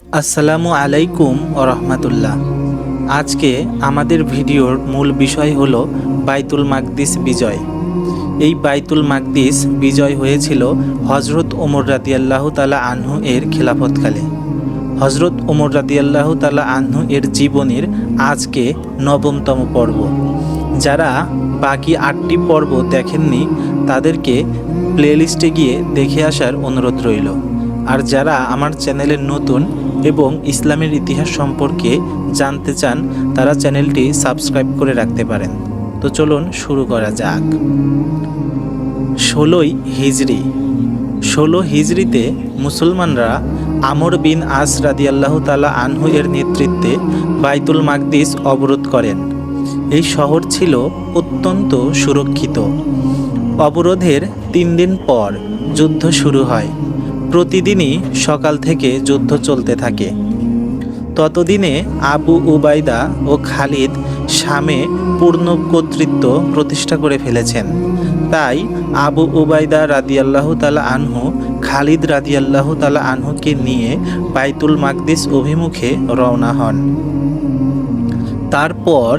আসসালামু আলাইকুম ওরহমাতুল্লাহ। আজকে আমাদের ভিডিওর মূল বিষয় হলো বাইতুল মাকদিস বিজয়। এই বাইতুল মাকদিস বিজয় হয়েছিল হজরত ওমর রাদিয়াল্লাহু তাআলা আনহু এর খিলাফতকালে। হজরত ওমর রাদিয়াল্লাহু তাআলা আনহু এর জীবনীর আজকে নবমতম পর্ব। যারা বাকি 8টি পর্ব দেখেননি তাদেরকে প্লেলিস্টে গিয়ে দেখে আসার অনুরোধ রইল। আর যারা আমার চ্যানেলের নতুন এবং ইসলামের ইতিহাস সম্পর্কে জানতে চান তারা চ্যানেলটি সাবস্ক্রাইব করে রাখতে পারেন। তো চলুন শুরু করা যাক। 16 হিজরি। 16 হিজরিতে মুসলমানরা আমর বিন আস রাদিয়াল্লাহু তাআলা আনহু এর নেতৃত্বে বাইতুল মাকদিস অবরোধ করেন। এই শহর ছিল অত্যন্ত সুরক্ষিত। অবরোধের 3 দিন পর যুদ্ধ শুরু হয়। প্রতিদিনই সকাল থেকে যুদ্ধ চলতে থাকে। ততদিনে আবু উবাইদা ও খালিদ শামে পূর্ণ কর্তৃত্ব প্রতিষ্ঠা করে ফেলেছেন। তাই আবু উবাইদা রাদিয়াল্লাহু তাআলা আনহু খালিদ রাদিয়াল্লাহু তাআলা আনহুকে নিয়ে বাইতুল মাকদিস অভিমুখে রওনা হন। তারপর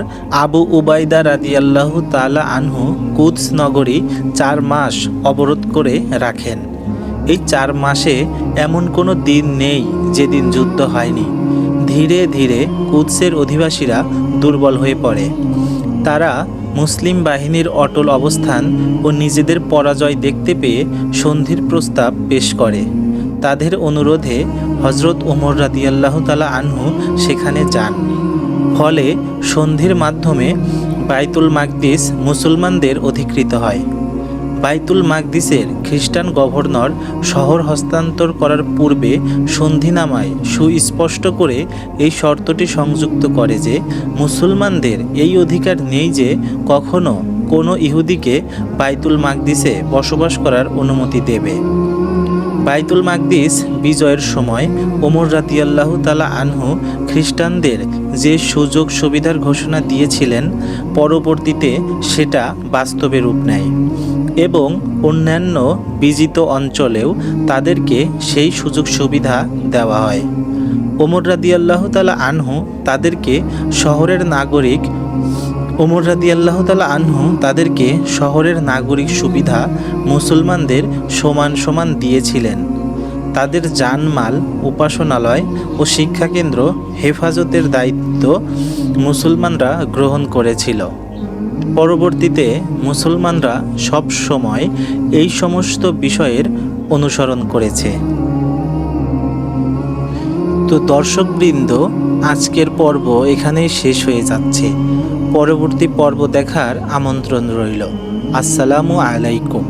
আবু উবাইদা রাদিয়াল্লাহু তাআলা আনহু কুদস নগরী 4 মাস অবরোধ করে রাখেন। এই 4 মাসে এমন কোনো দিন নেই যেদিন যুদ্ধ হয়নি। ধীরে ধীরে কুদসের অধিবাসীরা দুর্বল হয়ে পড়ে। তারা মুসলিম বাহিনীর অটল অবস্থান ও নিজেদের পরাজয় দেখতে পেয়ে সন্ধির প্রস্তাব পেশ করে। তাদের অনুরোধে হজরত ওমর রাদিয়াল্লাহু তাআলা আনহু সেখানে যান। ফলে সন্ধির মাধ্যমে বাইতুল মাকদিস মুসলমানদের অধিকৃত হয়। বাইতুল মাকদিসের খ্রিস্টান গভর্নর শহর হস্তান্তর করার পূর্বে সন্ধিনামায় সুস্পষ্ট করে এই শর্তটি সংযুক্ত করে যে মুসলমানদের এই অধিকার নেই যে কখনো কোনো ইহুদিকে বাইতুল মাকদিসে বসবাস করার অনুমতি দেবে। বাইতুল মাকদিস বিজয়ের সময় ওমর রাদিয়াল্লাহু তাআলা আনহু খ্রিস্টানদের যে সুযোগ সুবিধার ঘোষণা দিয়েছিলেন পরবর্তীতে সেটা বাস্তবে রূপ নেয় এবং অন্যান্য বিজিত অঞ্চলেও তাদেরকে সেই সুযোগ সুবিধা দেওয়া হয়। ওমর রাদিয়াল্লাহু তাআলা আনহু তাদেরকে শহরের নাগরিক সুবিধা মুসলমানদের সমান সমান দিয়েছিলেন। তাদের জানমাল, উপাসনালয় ও শিক্ষাকেন্দ্র হেফাজতের দায়িত্ব মুসলমানরা গ্রহণ করেছিল। পরবর্তীতে মুসলমানরা সব সময় এই সমস্ত বিষয়ের অনুসরণ করেছে। তো দর্শকবৃন্দ, আজকের পর্ব এখানেই শেষ হয়ে যাচ্ছে। পরবর্তী পর্ব দেখার আমন্ত্রণ রইল। আসসালামু আলাইকুম।